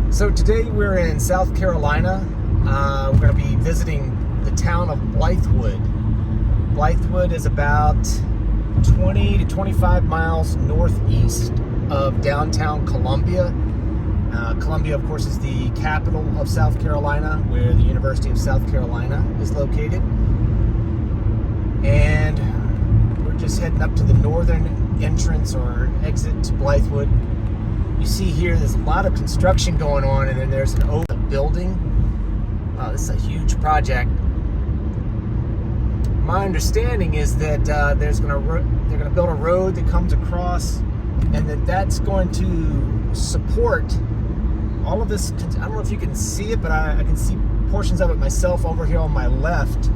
So today we're in South Carolina. We're going to be visiting the town of Blythewood. Blythewood is about 20 to 25 miles northeast of downtown Columbia. Columbia, of course, is the capital of South Carolina, where the University of South Carolina is located. And we're just heading up to the northern entrance or exit to Blythewood. You see here, there's a lot of construction going on, and then there's an old building. This is a huge project. My understanding is that they're going to build a road that comes across, and that's going to support all of this. I don't know if you can see it, but I can see portions of it myself over here on my left.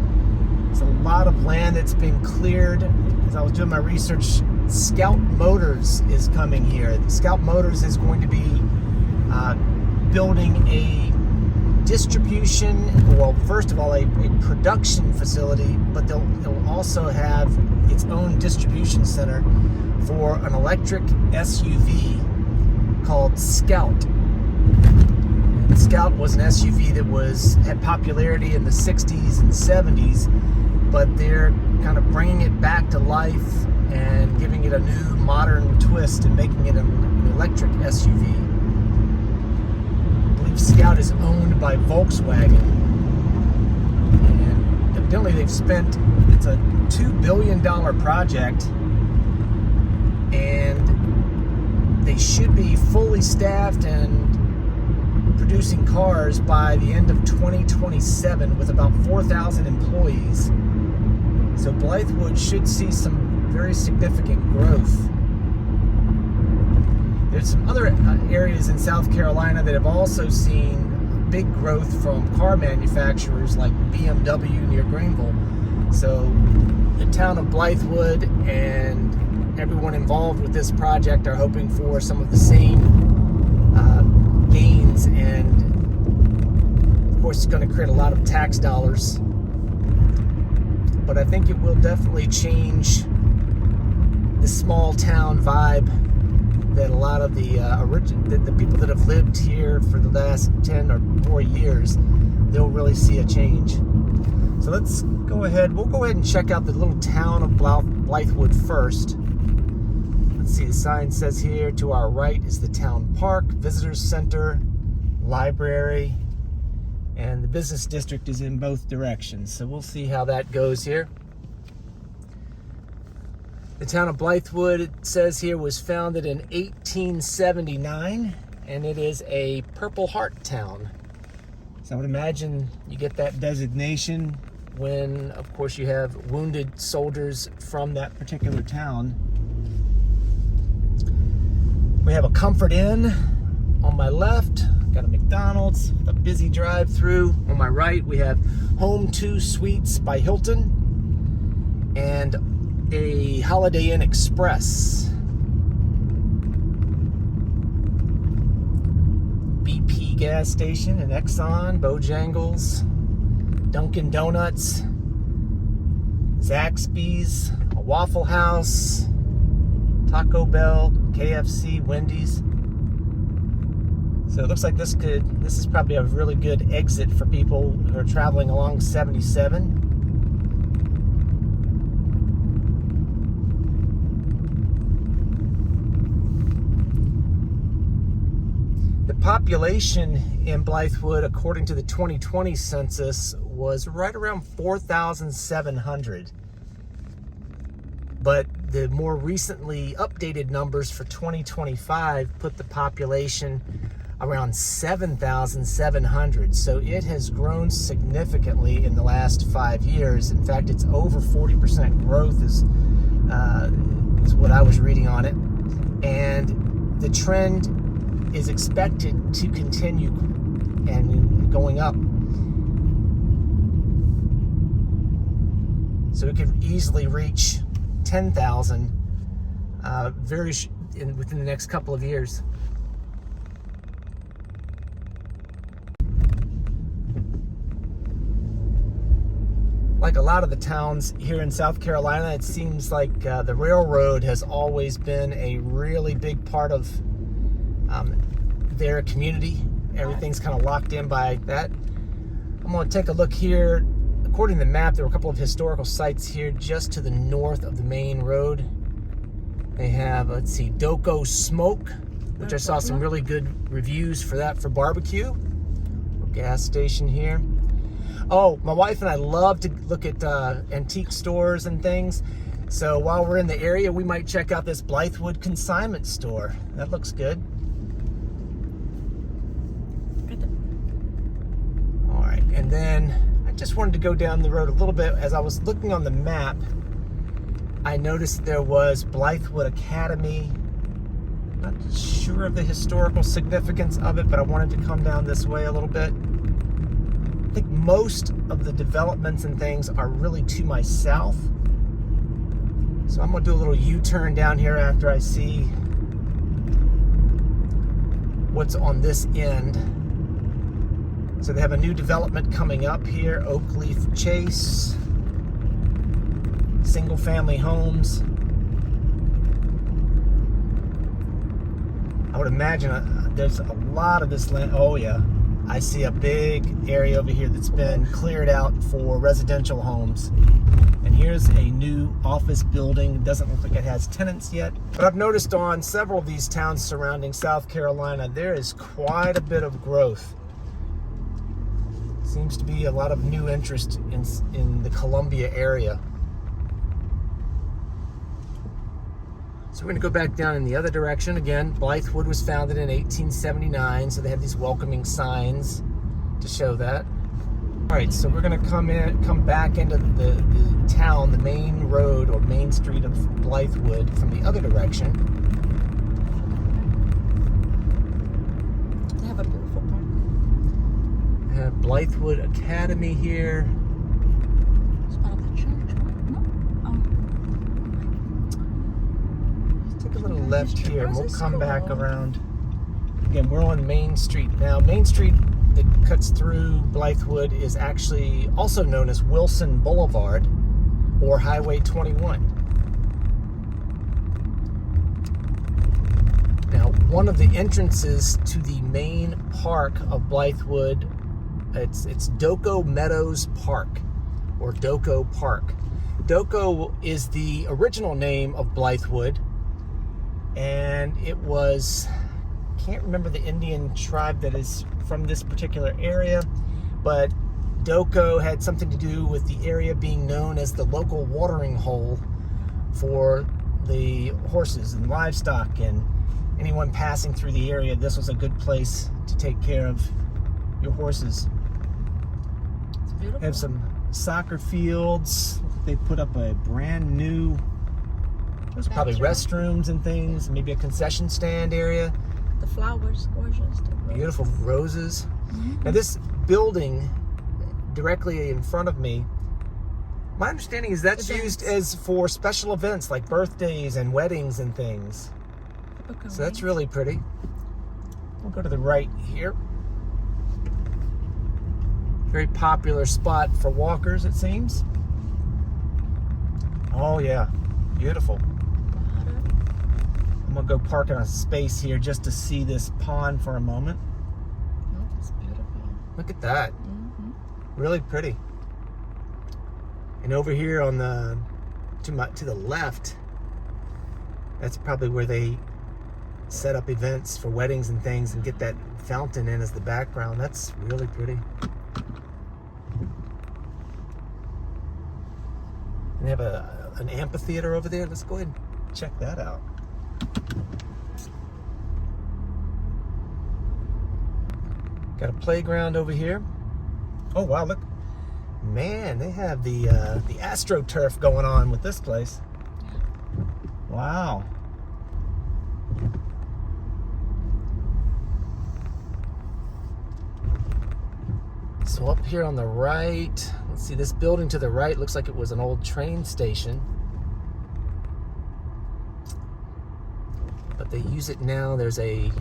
It's a lot of land that's been cleared. As I was doing my research, Scout Motors is coming here. Scout Motors is going to be building a distribution, well, first of all, a production facility, but they'll also have its own distribution center for an electric SUV called Scout. And Scout was an SUV that had popularity in the 60s and 70s, but they're kind of bringing it back to life and giving it a new modern twist and making it an electric SUV. I believe Scout is owned by Volkswagen, and evidently it's a $2 billion project, and they should be fully staffed and producing cars by the end of 2027 with about 4,000 employees. So Blythewood should see some very significant growth. There's some other areas in South Carolina that have also seen big growth from car manufacturers like BMW near Greenville. So the town of Blythewood and everyone involved with this project are hoping for some of the same gains, and of course it's going to create a lot of tax dollars. But I think it will definitely change the small town vibe that a lot of the people that have lived here for the last 10 or more years, they'll really see a change. So let's go ahead. We'll go ahead and check out the little town of Blythewood first. Let's see, the sign says here to our right is the town park, visitors center, library, and the business district is in both directions. So we'll see how that goes here. The town of Blythewood, it says here, was founded in 1879, and it is a Purple Heart town. So I would imagine you get that designation when, of course, you have wounded soldiers from that particular town. We have a Comfort Inn on my left. Got a McDonald's, a busy drive-through. On my right, we have Home 2 Suites by Hilton and a Holiday Inn Express. BP gas station, an Exxon, Bojangles, Dunkin' Donuts, Zaxby's, a Waffle House, Taco Bell, KFC, Wendy's. So it looks like this is probably a really good exit for people who are traveling along 77. The population in Blythewood, according to the 2020 census, was right around 4,700. But the more recently updated numbers for 2025 put the population around 7,700. So it has grown significantly in the last 5 years. In fact, it's over 40% growth is what I was reading on it. And the trend is expected to continue and going up. So it could easily reach 10,000 within the next couple of years. Like a lot of the towns here in South Carolina, it seems like the railroad has always been a really big part of their community. everything's kind of locked in by that. I'm going to take a look here. According to the map, there were a couple of historical sites here just to the north of the main road. They have, let's see, Doko Smoke, which I saw some really good reviews for that for barbecue. Gas station here. Oh, my wife and I love to look at antique stores and things. So while we're in the area, we might check out this Blythewood consignment store. That looks good. All right, and then I just wanted to go down the road a little bit. As I was looking on the map, I noticed there was Blythewood Academy. Not sure of the historical significance of it, but I wanted to come down this way a little bit. I think most of the developments and things are really to my south. So I'm gonna do a little U-turn down here after I see what's on this end. So they have a new development coming up here, Oakleaf Chase, single family homes. I would imagine there's a lot of this land. Oh yeah, I see a big area over here that's been cleared out for residential homes. And here's a new office building. It doesn't look like it has tenants yet. But I've noticed on several of these towns surrounding South Carolina, there is quite a bit of growth. Seems to be a lot of new interest in the Columbia area. So we're going to go back down in the other direction. Again, Blythewood was founded in 1879, so they have these welcoming signs to show that. All right, so we're going to come back into the town, the main road or main street of Blythewood from the other direction. They have a beautiful park. We have Blythewood Academy here. It's part of the church, right? No? Oh. Take a little left here, and we'll come back around. Again, we're on Main Street now. Main Street that cuts through Blythewood is actually also known as Wilson Boulevard or Highway 21. Now, one of the entrances to the main park of Blythewood, it's Doko Meadows Park or Doko Park. Doko is the original name of Blythewood, and it was, can't remember the Indian tribe that is from this particular area, but Doko had something to do with the area being known as the local watering hole for the horses and livestock, and anyone passing through the area, this was a good place to take care of your horses. It's beautiful. They have some soccer fields. They put up a brand new, there's probably restrooms and things, maybe a concession stand area. The flowers, gorgeous. Beautiful roses. Mm-hmm. Now this building directly in front of me, my understanding is that's used as for special events like birthdays and weddings and things. So that's really pretty. We'll go to the right here. Very popular spot for walkers, it seems. Oh yeah, beautiful. I'm gonna go park in a space here just to see this pond for a moment. Oh, that's beautiful. Look at that. Mm-hmm. Really pretty. And over here on the to the left, that's probably where they set up events for weddings and things and get that fountain in as the background. That's really pretty. And they have an amphitheater over there. Let's go ahead and check that out. Got a playground over here. Oh wow, look. Man, they have the AstroTurf going on with this place. Wow. So up here on the right, let's see, this building to the right looks like it was an old train station. But they use it now. There's a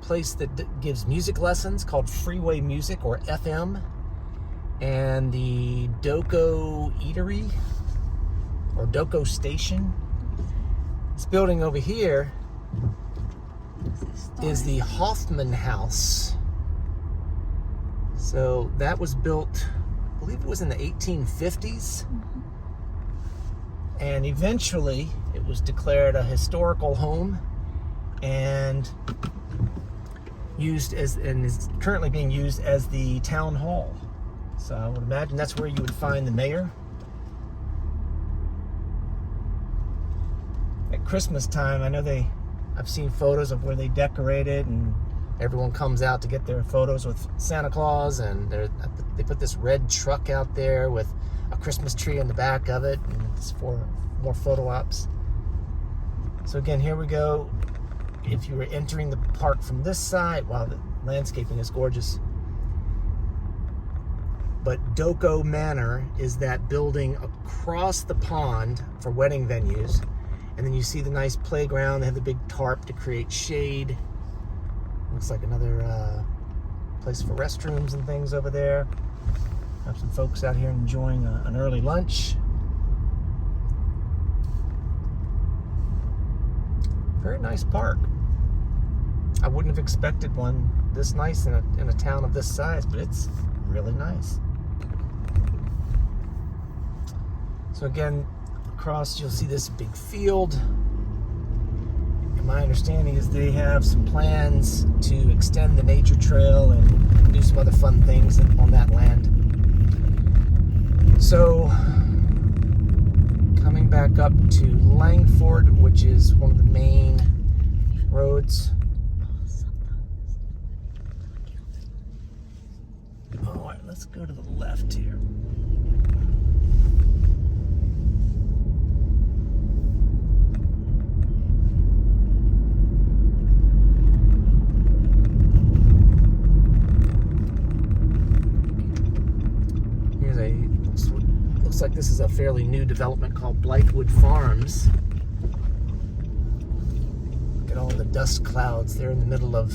place that gives music lessons called Freeway Music, or FM. And the Doko Eatery, or Doko Station. This building over here is the Hoffman House. So that was built, I believe it was in the 1850s. And eventually it was declared a historical home and is currently being used as the town hall. So I would imagine that's where you would find the mayor. At Christmas time, I know I've seen photos of where they decorate it, and everyone comes out to get their photos with Santa Claus, and they put this red truck out there with a Christmas tree in the back of it, and it's for more photo ops. So again, here we go. If you were entering the park from this side, wow, the landscaping is gorgeous. But Doko Manor is that building across the pond for wedding venues. And then you see the nice playground. They have the big tarp to create shade. Looks like another place for restrooms and things over there. Have some folks out here enjoying an early lunch. Very nice park. I wouldn't have expected one this nice in a town of this size, but it's really nice. So again, across you'll see this big field. And my understanding is they have some plans to extend the nature trail and do some other fun things on that land. So coming back up to Langford, which is one of the main roads. All right, let's go to the left here. Looks like this is a fairly new development called Blythewood Farms. Look at all the dust clouds. They're in the middle of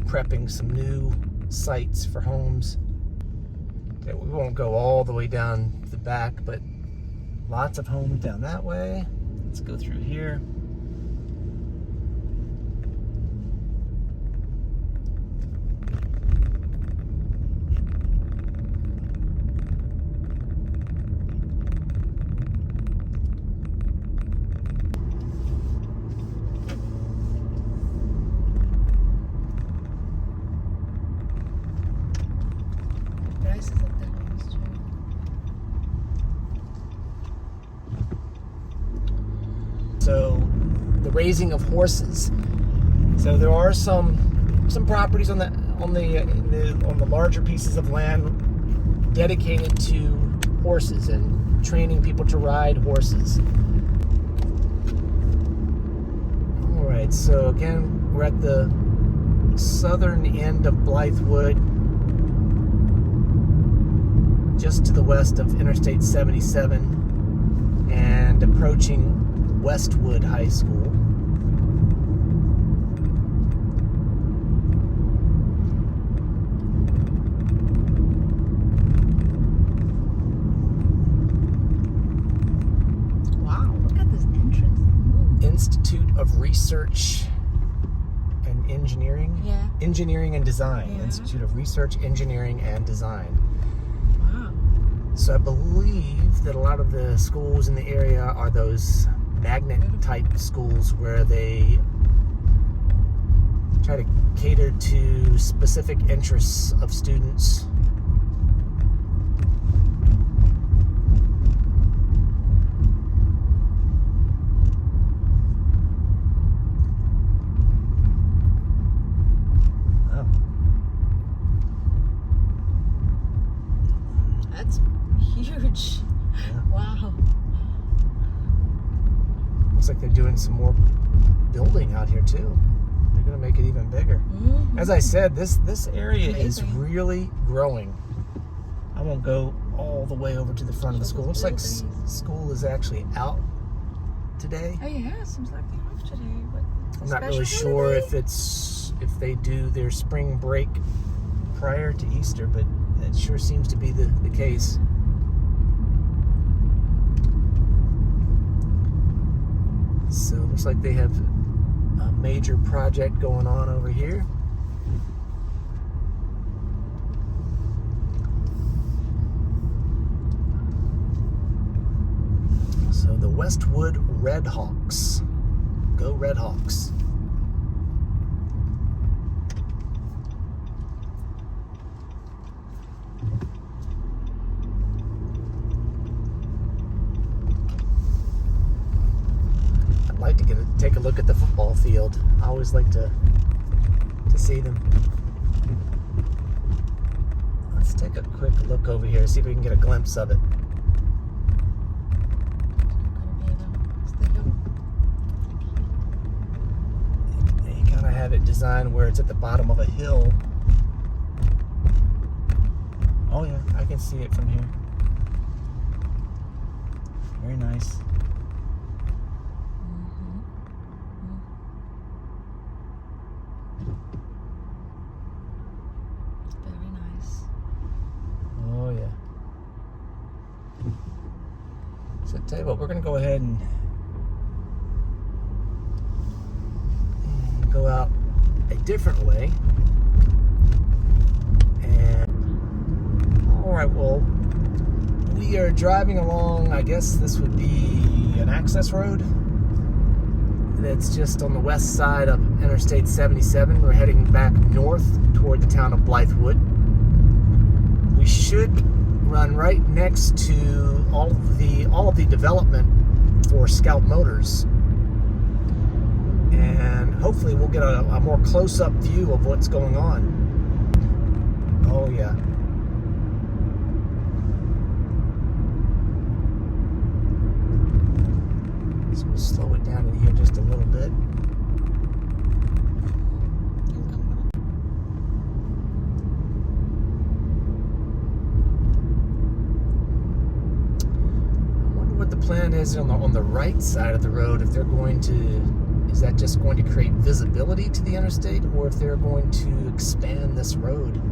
prepping some new sites for homes. We won't go all the way down the back, but lots of homes down that way. Let's go through here. So the raising of horses. So there are some properties on the larger pieces of land dedicated to horses and training people to ride horses. All right, so again, we're at the southern end of Blythewood, just to the west of Interstate 77, and approaching Westwood High School. Wow, look at this entrance. Institute of Research and Engineering? Yeah. Engineering and Design. Yeah. Institute of Research, Engineering, and Design. Wow. So I believe that a lot of the schools in the area are those magnet type schools where they try to cater to specific interests of students. Oh. That's huge. Yeah. Wow. Looks like they're doing some more building out here too. They're going to make it even bigger. Mm-hmm. As I said, this area is Amazing. really growing. I won't go all the way over to the front of the school. Looks like school is actually out today. Oh yeah, seems like they're off today. But I'm not really sure if they do their spring break prior to Easter, but it sure seems to be the case. So it looks like they have a major project going on over here. So the Westwood Red Hawks. Go Red Hawks. I'd like to take a look at the football field. I always like to see them. Let's take a quick look over here, see if we can get a glimpse of it. You kind of have it designed where it's at the bottom of a hill. Oh yeah, I can see it from here. Very nice. Very nice. Oh yeah. So tell you what, we're gonna go ahead and go out a different way. And all right, well, we are driving along. I guess this would be an access road. That's just on the west side of Interstate 77. We're heading back north toward the town of Blythewood. We should run right next to all of the development for Scout Motors, and hopefully we'll get a more close-up view of what's going on. Oh yeah. So we'll slow it down in here just a little bit. Plan is on the right side of the road, if they're going to, is that just going to create visibility to the interstate, or if they're going to expand this road?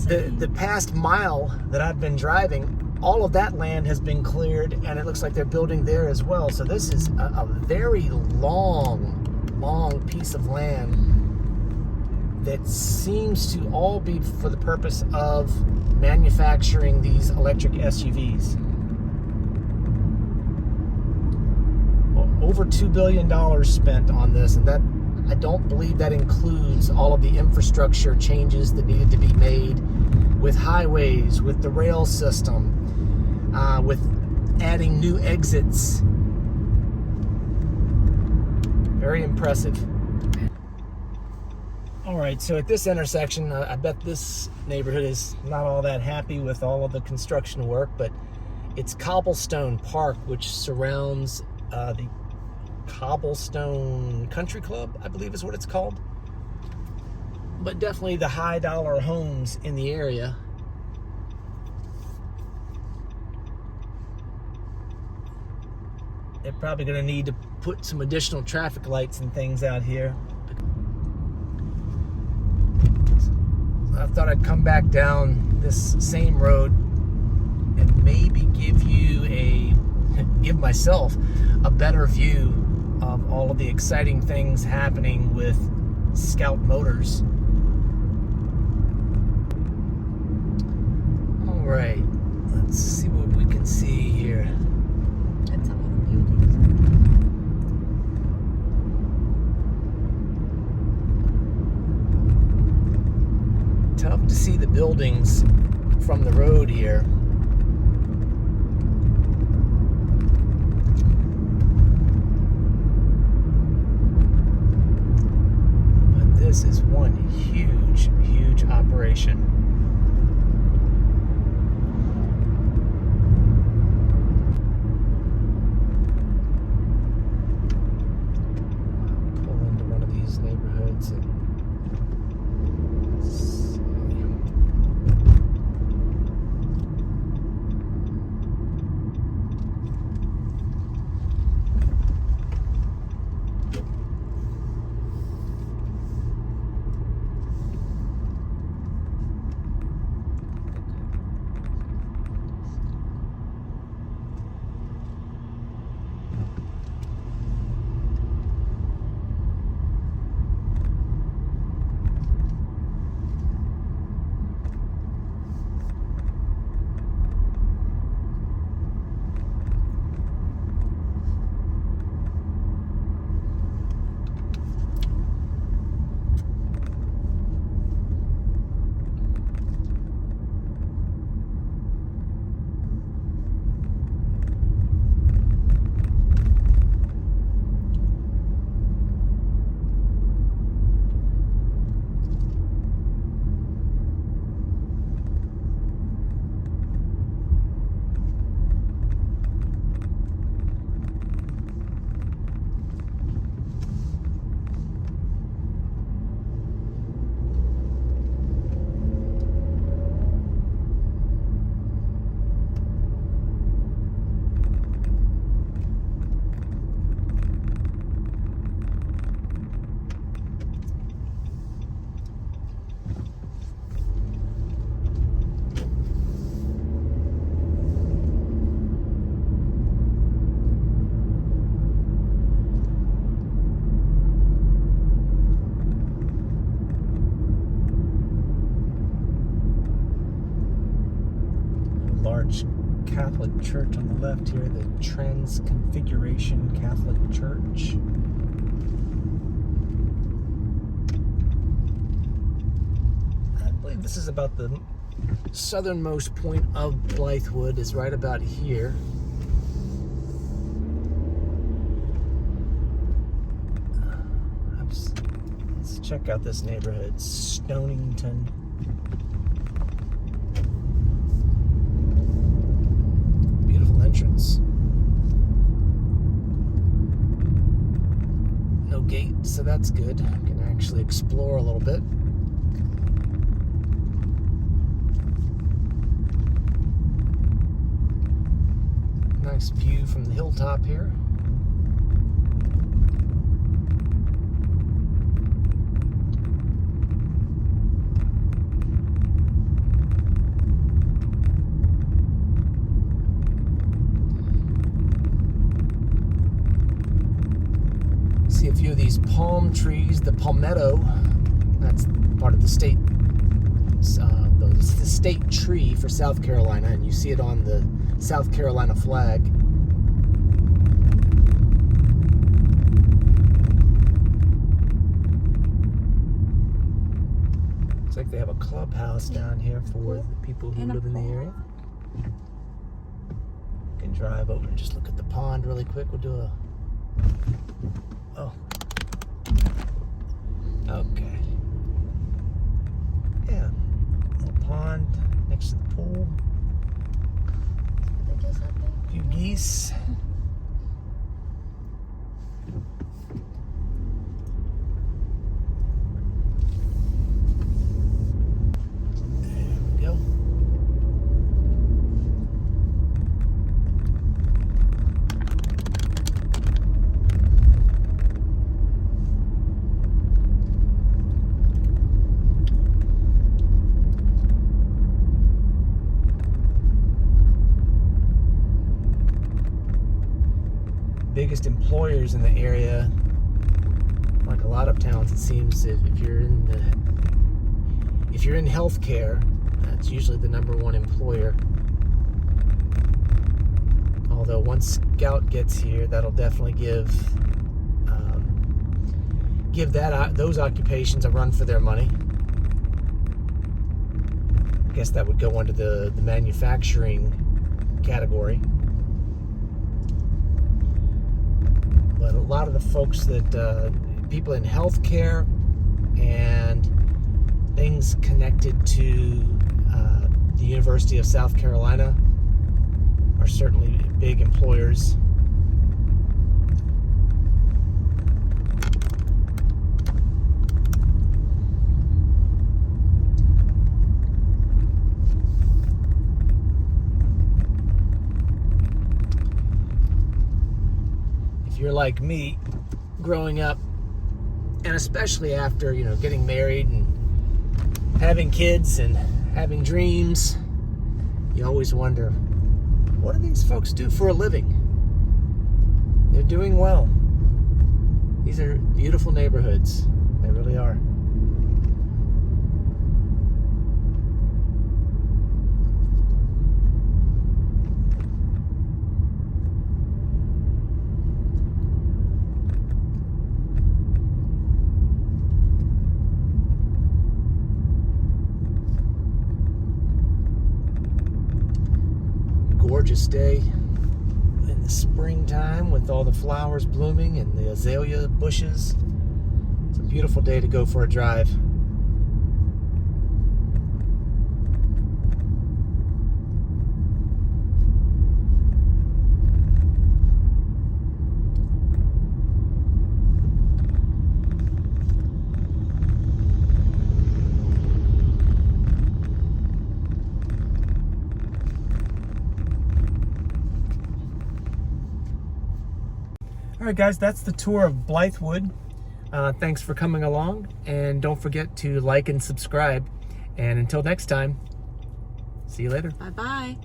The past mile that I've been driving, all of that land has been cleared, and it looks like they're building there as well. So this is a very long piece of land that seems to all be for the purpose of manufacturing these electric SUVs. Over $2 billion spent on this, and that, I don't believe that includes all of the infrastructure changes that needed to be made with highways, with the rail system, with adding new exits. Very impressive. All right, so at this intersection, I bet this neighborhood is not all that happy with all of the construction work, but it's Cobblestone Park, which surrounds the Cobblestone Country Club, I believe is what it's called. But definitely the high dollar homes in the area. They're probably going to need to put some additional traffic lights and things out here. I thought I'd come back down this same road and maybe give myself a better view of all of the exciting things happening with Scout Motors. All right, let's see what we can see here. That's a lot of buildings. Tough to see the buildings from the road here. But this is one huge operation. Pull into one of these neighborhoods and large Catholic church on the left here, the Transconfiguration Catholic Church. I believe this is about the southernmost point of Blythewood, is right about here. Let's check out this neighborhood, Stonington. Beautiful entrance. No gate, so that's good. I can actually explore a little bit. Nice view from the hilltop here. See a few of these palm trees, the palmetto, that's part of the state, the state tree for South Carolina, and you see it on the South Carolina flag. Looks like they have a clubhouse down here for the people who live in the area. You can drive over and just look at the pond really quick. We'll do a... Oh. Okay. Yeah. Little pond next to the pool. A few geese. There we go. Biggest employers in the area, like a lot of towns, it seems, if you're in healthcare, that's usually the #1 employer. Although once Scout gets here, that'll definitely give those occupations a run for their money. I guess that would go under the manufacturing category. But a lot of the folks that, people in healthcare and things connected to the University of South Carolina are certainly big employers. You're like me, growing up, and especially after, getting married and having kids and having dreams, you always wonder, what do these folks do for a living? They're doing well. These are beautiful neighborhoods. They really are. Gorgeous day in the springtime with all the flowers blooming and the azalea bushes. It's a beautiful day to go for a drive. All right, guys, that's the tour of Blythewood. Thanks for coming along, and don't forget to like and subscribe. And until next time, see you later. Bye-bye.